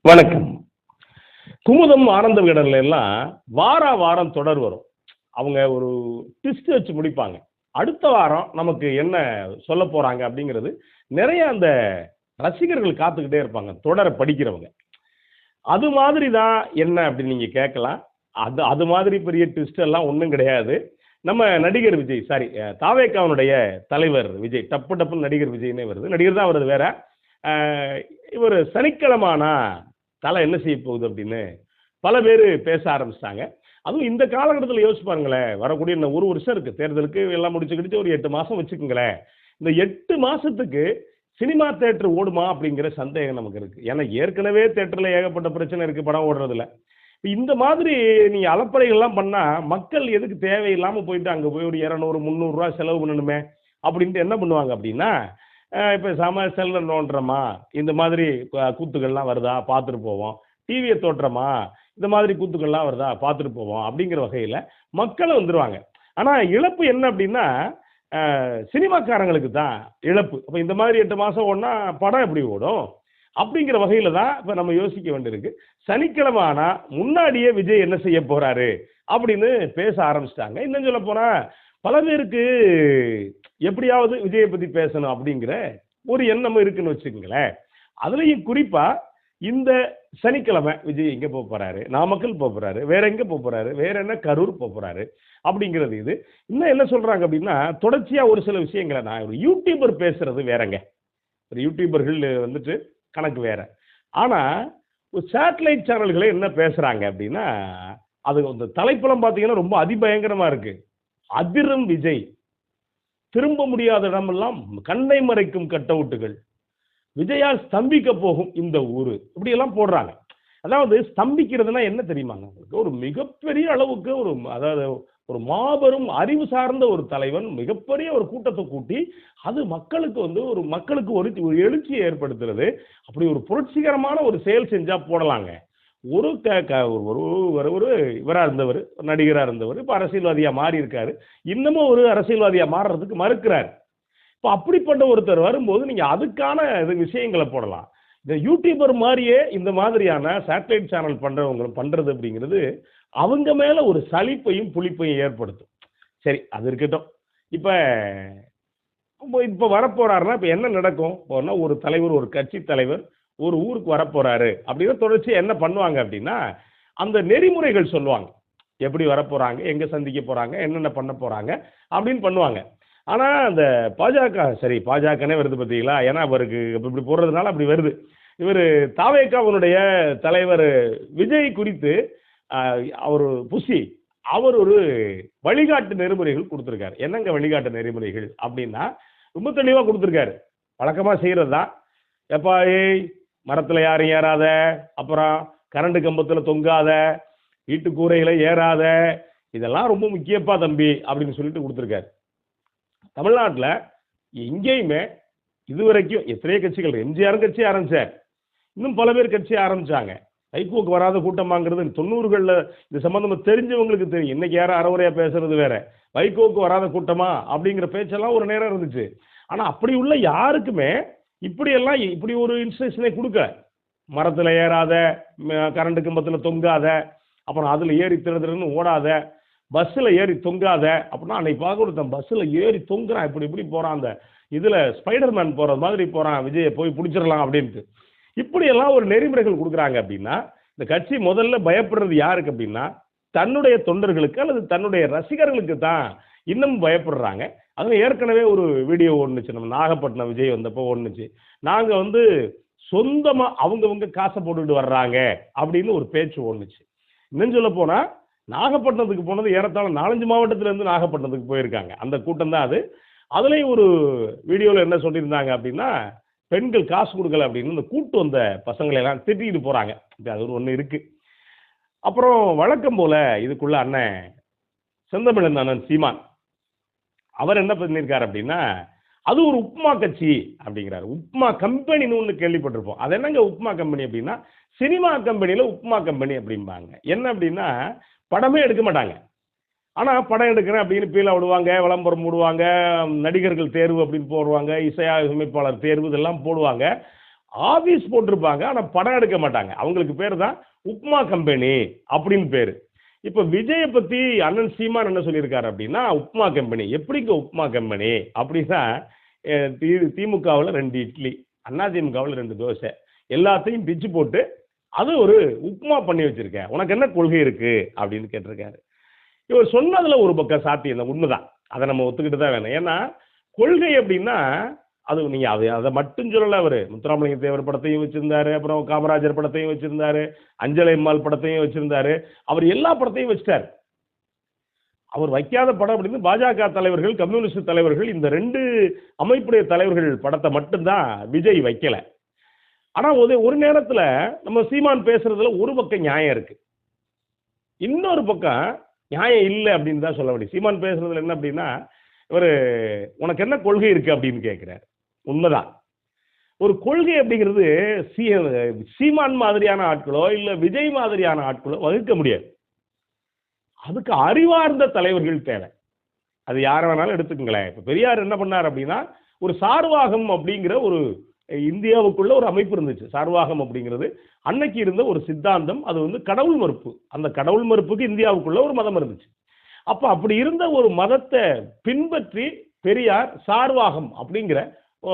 வணக்கம். குமுதம் ஆனந்த விகடன்ல எல்லாம் வாரம் தொடர் வரும். அவங்க ஒரு ட்விஸ்ட் வச்சு முடிப்பாங்க. அடுத்த வாரம் நமக்கு என்ன சொல்லப் போறாங்க அப்படிங்கிறது நிறைய அந்த ரசிகர்கள் காத்துக்கிட்டே இருப்பாங்க. தொடர படிக்கிறவங்க. அது மாதிரி தான் என்ன அப்படின்னு நீங்க கேட்கலாம். அது அது மாதிரி பெரிய ட்விஸ்ட் எல்லாம் ஒண்ணும் கிடையாது. நம்ம நடிகர் விஜய் சாரி தாவேகாவினுடைய தலைவர் விஜய் டப்பு டப்புன்னு நடிகர் விஜய்னே வருது. நடிகர் தான் வருது வேற. அ இவரு சனிக்கிழமை ஆனா தல என்ன செய்ய போகுது அப்படின்னு பல பேர் பேச ஆரம்பிச்சிட்டாங்க. அதுவும் இந்த காலகட்டத்தில் யோசிச்சு பாருங்களேன். வரக்கூடிய இன்னும் 1 வருஷம் இருக்கு. தேர்தலுக்கு எல்லாம் முடிச்சுக்கிட்டு ஒரு 8 மாசம் வச்சுக்கோங்களேன். இந்த 8 மாசத்துக்கு சினிமா தியேட்டர் ஓடுமா அப்படிங்கிற சந்தேகம் நமக்கு இருக்கு. ஏன்னா ஏற்கனவே தியேட்டர்ல ஏகப்பட்ட பிரச்சனை இருக்கு படம் ஓடுறதுல. இந்த மாதிரி நீங்க அலப்பறைகள்லாம் பண்ணா மக்கள் எதுக்கு தேவையில்லாம போயிட்டு அங்க போய் ஒரு 200 300 செலவு பண்ணணுமே அப்படின்ட்டு என்ன பண்ணுவாங்க அப்படின்னா, இப்ப செல்ல நோண்டுறோமா, இந்த மாதிரி கூத்துக்கள்லாம் வருதா பார்த்துட்டு போவோம். டிவிய தொட்றோமா, இந்த மாதிரி கூத்துக்கள்லாம் வருதா பார்த்துட்டு போவோம் அப்படிங்கிற வகையில மக்களும் வந்துருவாங்க. ஆனா இழப்பு என்ன அப்படின்னா, சினிமாக்காரங்களுக்கு தான் இழப்பு. அப்ப இந்த மாதிரி 8 மாசம் ஓடுனா படம் எப்படி ஓடும்? அப்படிங்கிற வகையில தான் இப்ப நம்ம யோசிக்க வேண்டியிருக்கு. சனிக்கிழமை ஆனா முன்னாடியே விஜய் என்ன செய்ய போறாரு அப்படின்னு பேச ஆரம்பிச்சிட்டாங்க. இன்னும் சொல்லப் போனா பல பேருக்கு எப்படியாவது விஜயை பத்தி பேசணும் அப்படிங்கிற ஒரு எண்ணம் இருக்குன்னு வச்சுக்கோங்களேன். அதுலயும் குறிப்பா இந்த சனிக்கிழமை விஜய் எங்க போறாரு, நாமக்கல் போறாரு, வேற எங்க போறாரு, வேற என்ன கரூர் போறாரு அப்படிங்கிறது. இது இன்னும் என்ன சொல்றாங்க அப்படின்னா, தொடர்ச்சியா ஒரு சில விஷயங்களை நான் ஒரு யூடியூபர் பேசுறது வேறங்க. ஒரு யூடியூபர்கள் வந்துட்டு கணக்கு வேற. ஆனா ஒரு சேட்டலைட் சேனல்களே என்ன பேசுறாங்க அப்படின்னா, அது அந்த தலைப்பெல்லாம் பார்த்தீங்கன்னா ரொம்ப அதிபயங்கரமா இருக்கு. அதிரும் விஜய், திரும்ப முடியாத இடமெல்லாம் கண்ணை மறைக்கும் கட்டவுட்டுகள், விஜயால் ஸ்தம்பிக்க போகும் இந்த ஊரு, இப்படி எல்லாம் போடுறாங்க. அதாவது ஸ்தம்பிக்கிறதுனா என்ன தெரியுமாங்க உங்களுக்கு? ஒரு மிகப்பெரிய அளவுக்கு ஒரு அதாவது ஒரு மாபெரும் அறிவு சார்ந்த ஒரு தலைவன் மிகப்பெரிய ஒரு கூட்டத்தை கூட்டி அது மக்களுக்கு மக்களுக்கு ஒரு எழுச்சியை ஏற்படுத்துறது. அப்படி ஒரு புரட்சிகரமான ஒரு செயல் செஞ்சா போடலாங்க. ஒரு ஒரு ஒரு ஒரு இவரா இருந்தவர், நடிகரா இருந்தவர், இப்ப அரசியல்வாதியா மாறி இருக்காரு. இன்னமும் ஒரு அரசியல்வாதியா மாறுறதுக்கு மறுக்கிறார். இப்ப அப்படிப்பட்ட ஒருத்தர் வரும்போது நீங்க அதுக்கான விஷயங்களை போடலாம். இந்த யூடியூபர் மாதிரியே இந்த மாதிரியான சேட்டலைட் சேனல் பண்றவங்க பண்றது அப்படிங்கிறது அவங்க மேல ஒரு சலிப்பையும் புளிப்பையும் ஏற்படுத்தும். சரி அது இருக்கட்டும். இப்ப இப்ப வரப்போறாருன்னா இப்ப என்ன நடக்கும்? போனா ஒரு தலைவர், ஒரு கட்சி தலைவர் ஒரு ஊருக்கு வரப்போறாரு அப்படின்னா தொடர்ச்சியா என்ன பண்ணுவாங்க அப்படின்னா, அந்த நெறிமுறைகள் சொல்லுவாங்க. எப்படி வரப்போறாங்க, எங்க சந்திக்க போறாங்க, என்னென்ன பண்ண போறாங்க அப்படின்னு பண்ணுவாங்க. ஆனா அந்த பாஜக சரி பாஜகனே வருது பார்த்தீங்களா? ஏன்னா அவருக்கு இப்படி போடுறதுனால அப்படி வருது. இவரு தாவேகாவினுடைய தலைவர் விஜய் குறித்து அவரு புஷி அவர் ஒரு வழிகாட்டு நெறிமுறைகள் கொடுத்திருக்காரு. என்னங்க வழிகாட்டு நெறிமுறைகள் அப்படின்னா, ரொம்ப தெளிவா கொடுத்திருக்காரு. வழக்கமா செய்யறது தான். எப்பா ஏய் மரத்துல யாரும் ஏறாத, அப்புறம் கரண்ட் கம்பத்துல தொங்காத, வீட்டு கூரையில ஏறாத, இதெல்லாம் ரொம்ப முக்கியப்பா தம்பி அப்படின்னு சொல்லிட்டு கொடுத்திருக்காரு. தமிழ்நாட்டுல எங்கேயுமே இதுவரைக்கும் எத்தனையோ கட்சிகள் எம்ஜிஆரும் கட்சி ஆரம்பிச்சார். இன்னும் பல பேர் கட்சி ஆரம்பிச்சாங்க. வைகோக்கு வராத கூட்டமாங்கிறது 90கள்ல இது சம்பந்தமா தெரிஞ்சவங்களுக்கு தெரியும். இன்னைக்கு யாரும் அறவுரையா பேசுறது வேற. வைகோக்கு வராத கூட்டமா அப்படிங்கிற பேச்செல்லாம் ஒரு நேரம் இருந்துச்சு. ஆனா அப்படி உள்ள யாருக்குமே இப்படியெல்லாம் இப்படி ஒரு இன்ஸ்ட்ரக்ஷனே கொடுக்கல. மரத்துல ஏறாத, கரண்ட் கம்பத்துல தொங்காத, அப்புறம் அதுல ஏறி திருன்னு ஓடாத, பஸ்ஸில் ஏறி தொங்காத அப்படின்னா அன்னைக்கு பார்க்க ஒருத்தன் பஸ்ஸில் ஏறி தொங்குறான், இப்படி இப்படி போகிறான், அந்த இதில் ஸ்பைடர்மேன் போகிற மாதிரி போகிறான், விஜயை போய் பிடிச்சிடலாம் அப்படின்ட்டு. இப்படியெல்லாம் ஒரு நெறிமுறைகள் கொடுக்குறாங்க அப்படின்னா இந்த கட்சி முதல்ல பயப்படுறது யாருக்கு அப்படின்னா தன்னுடைய தொண்டர்களுக்கு அல்லது தன்னுடைய ரசிகர்களுக்கு தான் இன்னும் பயப்படுறாங்க. அதில் ஏற்கனவே ஒரு வீடியோ ஓடுனுச்சு, நம்ம நாகப்பட்டினம் விஜய் வந்தப்போ ஓடுனுச்சு. நாங்கள் சொந்தமாக அவங்கவுங்க காசை போட்டுக்கிட்டு வர்றாங்க அப்படின்னு ஒரு பேச்சு ஓடுனுச்சு. இன்னும் சொல்ல போனால் நாகப்பட்டினத்துக்கு போனது ஏறத்தாழ 4-5 மாவட்டத்திலேருந்து நாகப்பட்டினத்துக்கு போயிருக்காங்க. அந்த கூட்டம் தான் அது. அதுலேயும் ஒரு வீடியோவில் என்ன சொல்லியிருந்தாங்க அப்படின்னா, பெண்கள் காசு கொடுக்கல அப்படின்னு இந்த கூட்டு வந்த பசங்களை எல்லாம் திட்டிட்டு போகிறாங்க. அது ஒரு ஒன்று இருக்குது. அப்புறம் வழக்கம் போல் இதுக்குள்ள அண்ணன் செந்தமிழன் அண்ணன் சீமான் அவர் என்ன பண்ணியிருக்காரு அப்படின்னா, அது ஒரு உப்மா கட்சி அப்படிங்கிறாரு. உப்மா கம்பெனின்னு ஒன்று கேள்விப்பட்டிருப்போம். அது என்னங்க உப்மா கம்பெனி அப்படின்னா, சினிமா கம்பெனியில் உப்மா கம்பெனி அப்படிம்பாங்க. என்ன அப்படின்னா படமே எடுக்க மாட்டாங்க. ஆனால் படம் எடுக்கிறேன் அப்படின்னு பீலா விடுவாங்க, விளம்பரம் விடுவாங்க, நடிகர்கள் தேர்வு அப்படின்னு போடுவாங்க, இசையமைப்பாளர் தேர்வு இதெல்லாம் போடுவாங்க. ஆபீஸ் போட்டிருப்பாங்க, ஆனா படம் எடுக்க மாட்டாங்க. அவங்களுக்கு பேர் தான் உப்மா கம்பெனி அப்படின்னு பேரு. இப்ப விஜய பத்தி அண்ணன் சீமான் என்ன சொல்லியிருக்காரு அப்படின்னா, உப்மா கம்பெனி. எப்படிங்க உப்மா கம்பெனி? அப்படின்னா, திமுகவுல 2 இட்லி, அதிமுகவுல 2 தோசை. எல்லாத்தையும் பிச்சு போட்டு, அது ஒரு உப்மா பண்ணி வச்சிருக்கேன். உனக்கு என்ன கொள்கை இருக்கு? அப்படின்னு கேட்டிருக்காரு. இவர் சொன்னதுல ஒரு பக்கம் சாத்தியம் தான். உண்மைதான். அத நம்ம ஒத்துக்கிட்டு தான் வேணும். ஏன்னா, கொள்கை அப்படின்னா, அது நீங்க அத மட்டும் சொல்லல அவரு. முத்துராமலிங்க தேவர் படத்தையும் வச்சிருந்தாரு. அப்புறம் காமராஜர் படத்தையும் வச்சிருந்தாரு. அஞ்சலை அம்மாள் படத்தையும் வச்சிருந்தாரு. அவர் எல்லா படத்தையும் வச்சுட்டாரு. அவர் வைக்காத படம் அப்படின்னு பாஜக தலைவர்கள், கம்யூனிஸ்ட் தலைவர்கள் இந்த 2 அமைப்புடைய தலைவர்கள் படத்தை மட்டும் தான் விஜய் வைக்கல. ஆனா ஒரு நேரத்துல நம்ம சீமான் பேசுறதுல ஒரு பக்கம் நியாயம் இருக்கு. இன்னொரு பக்கம் நியாயம் இல்ல அப்படின்னு தான் சொல்ல முடியும். சீமான் பேசுறதுல என்ன அப்படின்னா, இவரு உனக்கு என்ன கொள்கை இருக்கு அப்படின்னு கேட்கிறார். உண்மைதான். ஒரு கொள்கை அப்படிங்கிறது சீமான் மாதிரியான ஆட்களோ, இல்ல விஜய் மாதிரியான ஆட்களோ வகுக்க முடியாது. அதுக்கு அறிவார்ந்த தலைவர்கள் தேவை. அது யார வேணாலும் எடுத்துக்கங்களேன். இப்ப பெரியார் என்ன பண்ணார் அப்படின்னா, ஒரு சார்வாகம் அப்படிங்கிற ஒரு இந்தியாவுக்குள்ள ஒரு அமைப்பு இருந்துச்சு. சார்வாகம் அப்படிங்கிறது அன்னைக்கு இருந்த ஒரு சித்தாந்தம். அது வந்து கடவுள் மறுப்பு. அந்த கடவுள் மறுப்புக்கு இந்தியாவுக்குள்ள ஒரு மதம் இருந்துச்சு. அப்ப அப்படி இருந்த ஒரு மதத்தை பின்பற்றி பெரியார் சார்வாகம் அப்படிங்கிற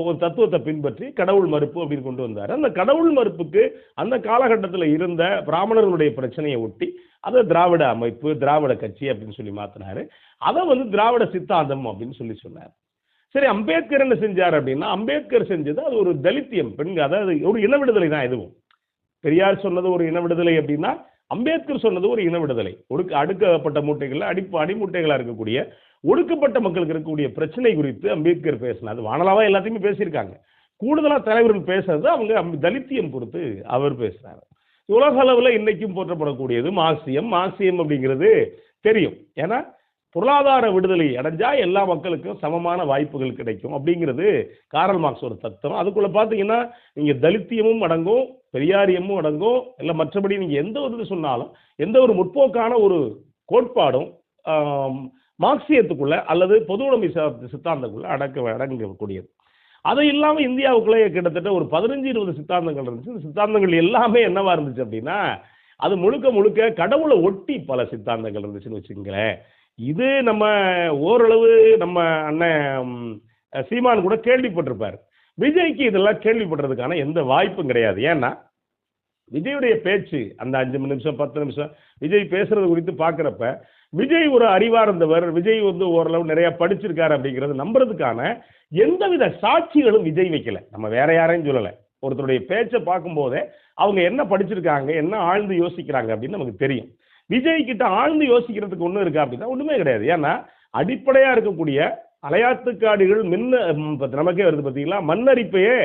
ஒரு தத்துவத்தை பின்பற்றி கடவுள் மறுப்பு அப்படின்னு கொண்டு வந்தார். அந்த கடவுள் மறுப்புக்கு அந்த காலகட்டத்தில் இருந்த பிராமணர்களுடைய பிரச்சனையை ஒட்டி அதை திராவிட அமைப்பு, திராவிட கட்சி அப்படின்னு சொல்லி மாத்தினாரு. அதை வந்து திராவிட சித்தாந்தம் அப்படின்னு சொல்லி சொன்னார். சரி, அம்பேத்கர் என்ன செஞ்சார் அப்படின்னா, அம்பேத்கர் செஞ்சது அது ஒரு தலித்தியம், பெண்கள், அதாவது ஒரு இன விடுதலை தான். எதுவும் பெரியார் சொன்னது ஒரு இன விடுதலை அப்படின்னா, அம்பேத்கர் சொன்னது ஒரு இன விடுதலை. அடுக்கப்பட்ட மூட்டைகள், அடிமூட்டைகளா இருக்கக்கூடிய ஒடுக்கப்பட்ட மக்களுக்கு இருக்கக்கூடிய பிரச்சனை குறித்து அம்பேத்கர் பேசினார். வானலாவா எல்லாத்தையுமே பேசியிருக்காங்க. கூடுதலா தலைவர்கள் பேசுறது அவங்க தலித்தியம் குறித்து அவர் பேசுறாரு. உலக அளவுல இன்னைக்கும் போற்றப்படக்கூடியது மார்க்சியம். மார்க்சியம் அப்படிங்கிறது தெரியும். ஏன்னா பொருளாதார விடுதலை அடைஞ்சா எல்லா மக்களுக்கும் சமமான வாய்ப்புகள் கிடைக்கும் அப்படிங்கிறது காரல் மார்க்ஸ் ஒரு தத்துவம். அதுக்குள்ள பாத்தீங்கன்னா நீங்க தலித்தியமும் அடங்கும், பெரியாரியமும் அடங்கும். இல்ல மற்றபடி நீங்க எந்த ஒரு இது சொன்னாலும், எந்த ஒரு முற்போக்கான ஒரு கோட்பாடும் மார்க்சியத்துக்குள்ள அல்லது பொதுவுடைமை சித்தாந்தத்துக்குள்ள அடங்கக்கூடியது. அது இல்லாம இந்தியாவுக்குள்ளே கிட்டத்தட்ட ஒரு 15-20 சித்தாந்தங்கள் இருந்துச்சு. இந்த சித்தாந்தங்கள் எல்லாமே என்னவா இருந்துச்சு அப்படின்னா, அது முழுக்க முழுக்க கடவுளை ஒட்டி பல சித்தாந்தங்கள் இருந்துச்சுன்னு வச்சுக்கங்களேன். இது நம்ம ஓரளவு நம்ம அண்ணன் சீமான் கூட கேள்விப்பட்டிருப்பார். விஜய்க்கு இதெல்லாம் கேள்விப்படுறதுக்கான எந்த வாய்ப்பும் கிடையாது. ஏன்னா விஜயுடைய பேச்சு அந்த 5 நிமிஷம் 10 நிமிஷம் விஜய் பேசுறது குறித்து பார்க்குறப்ப, விஜய் ஒரு அறிவார்ந்தவர், விஜய் வந்து ஓரளவு நிறைய படிச்சிருக்காரு அப்படிங்கிறது நம்புறதுக்கான எந்தவித சாட்சிகளும் விஜய் வைக்கல. நம்ம வேற யாரையும் சொல்லலை. ஒருத்தருடைய பேச்சை பார்க்கும்போதே அவங்க என்ன படிச்சிருக்காங்க, என்ன ஆழ்ந்து யோசிக்கிறாங்க அப்படின்னு நமக்கு தெரியும். விஜய் கிட்ட ஆழ்ந்து யோசிக்கிறதுக்கு ஒன்றும் இருக்கா அப்படின்னா ஒன்றுமே கிடையாது. ஏன்னா அடிப்படையா இருக்கக்கூடிய அலையாத்துக்காடுகள் நமக்கே வருது பார்த்தீங்களா, மண்ணரிப்பையே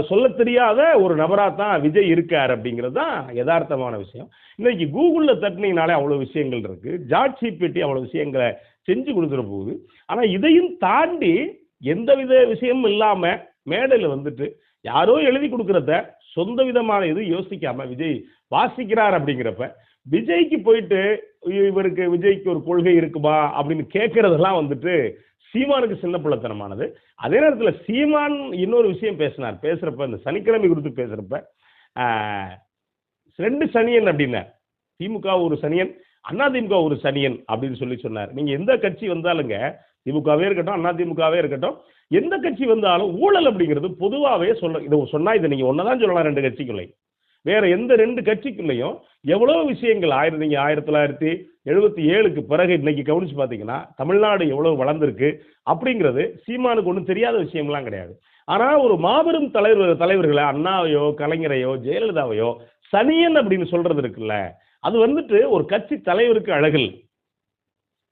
சொல்ல தெரியாத ஒரு நபராக தான் விஜய் இருக்கார் அப்படிங்கிறது தான் யதார்த்தமான விஷயம். இன்னைக்கு கூகுளில் தட்டினீங்கனாலே அவ்வளோ விஷயங்கள் இருக்கு. ஜிபிடி அவ்வளோ விஷயங்களை செஞ்சு கொடுத்துட போகுது. ஆனால் இதையும் தாண்டி எந்தவித விஷயமும் இல்லாமல் மேடையில் வந்துட்டு யாரோ எழுதி கொடுக்குறத சொந்த விதமான இது யோசிக்காம விஜய் வாசிக்கிறார் அப்படிங்கிறப்ப, விஜய்க்கு போயிட்டு விஜய்க்கு ஒரு கொள்கை இருக்குமா அப்படின்னு கேட்கறதெல்லாம் வந்துட்டு சீமானுக்கு சின்ன பிள்ளைத்தனமானது. அதே நேரத்தில் சீமான் இன்னொரு விஷயம் பேசுறப்ப இந்த சனிக்கிழமை குறித்து பேசுறப்ப 2 சனியன் அப்படின்னார். திமுக ஒரு சனியன், அதிமுக ஒரு சனியன் அப்படின்னு சொன்னார். நீங்க எந்த கட்சி வந்தாலுங்க, திமுகவே இருக்கட்டும், அதிமுகவே இருக்கட்டும், எந்த கட்சி வந்தாலும் ஊழல் அப்படிங்கிறது பொதுவாகவே இதை சொன்னா இதை நீங்க ஒன்னதான் சொல்லலாம் 2 கட்சிக்குள்ளே. வேற எந்த 2 கட்சிக்குள்ளேயும் எவ்வளவு விஷயங்கள் 1977க்கு பிறகு இன்னைக்கு கவனிச்சு பார்த்தீங்கன்னா தமிழ்நாடு எவ்வளவு வளர்ந்துருக்கு அப்படிங்கிறது சீமானுக்கு ஒன்றும் தெரியாத விஷயம்லாம் கிடையாது. ஆனால் ஒரு மாபெரும் தலைவர்களை அண்ணாவையோ கலைஞரையோ ஜெயலலிதாவையோ சனியன் அப்படின்னு சொல்றது இருக்குல்ல, அது வந்துட்டு ஒரு கட்சி தலைவருக்கு அழகில்.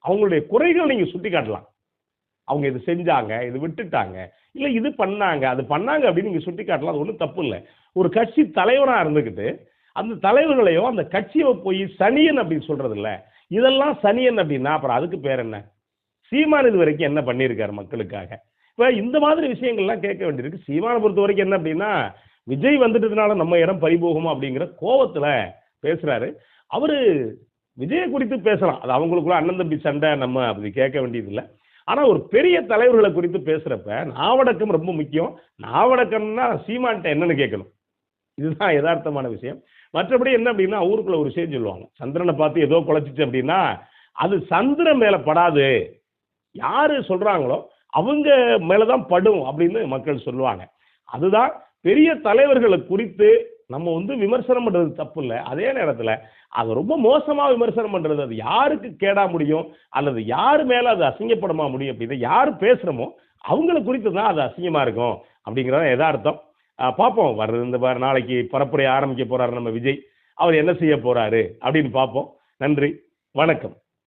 அவங்களுடைய குறைகள் நீங்க சுட்டி காட்டலாம். அவங்க இது செஞ்சாங்க, இது விட்டுட்டாங்க, இல்ல இது பண்ணாங்க, அது பண்ணாங்க அப்படின்னு நீங்க சுட்டி காட்டலாம். அது ஒன்றும் தப்பு இல்லை. ஒரு கட்சி தலைவனா இருந்துகிட்டு அந்த தலைவர்களையோ அந்த கட்சியை போய் சனியன் அப்படின்னு சொல்றது இல்ல. இதெல்லாம் சனியன் அப்படின்னா அப்புறம் அதுக்கு பேர் என்ன? சீமான் இது வரைக்கும் என்ன பண்ணியிருக்காரு மக்களுக்காக? இப்ப இந்த மாதிரி விஷயங்கள்லாம் கேட்க வேண்டியிருக்கு. சீமானை பொறுத்த வரைக்கும் என்ன அப்படின்னா, விஜய் வந்துட்டதுனால நம்ம இடம் பறிபோகுமா அப்படிங்கிற கோபத்துல பேசுறாரு. அவரு விஜயை குறித்து பேசலாம். அது அவங்களுக்குள்ள அண்ணன் தம்பி சண்டை, நம்ம அப்படி கேட்க வேண்டியது இல்லை. ஆனால் ஒரு பெரிய தலைவர்களை குறித்து பேசுகிறப்ப நாவடக்கம் ரொம்ப முக்கியம். நாவடக்கம்னா சீமான்ட்ட என்னன்னு கேட்கணும். இதுதான் யதார்த்தமான விஷயம். மற்றபடி என்ன அப்படின்னா, ஊருக்குள்ள ஒரு விஷயம் சொல்லுவாங்க. சந்திரனை பார்த்து ஏதோ குலைச்சிச்சு அப்படின்னா, அது சந்திரன் மேல படாது. யாரு சொல்றாங்களோ அவங்க மேல தான் படும் அப்படின்னு மக்கள் சொல்லுவாங்க. அதுதான் பெரிய தலைவர்களை குறித்து நம்ம விமர்சனம் பண்றது தப்பு இல்ல. அதே நேரத்துல அத ரொம்ப மோசமா விமர்சனம் பண்றது, அது யாருக்கு கேடா முடியும்? அல்லது யார் மேல அது அசிங்கப்படமா முடியும்? அப்படின்னா யார் பேசுறோமோ அவங்கள குறித்து தான் அது அசிங்கமா இருக்கும். அப்படிங்கிறது எதார்த்தம். பார்ப்போம். வர்றது இந்த நாளைக்கு பரப்புரை ஆரம்பிக்க போறாரு நம்ம விஜய். அவர் என்ன செய்ய போறாரு அப்படின்னு பார்ப்போம். நன்றி. வணக்கம்.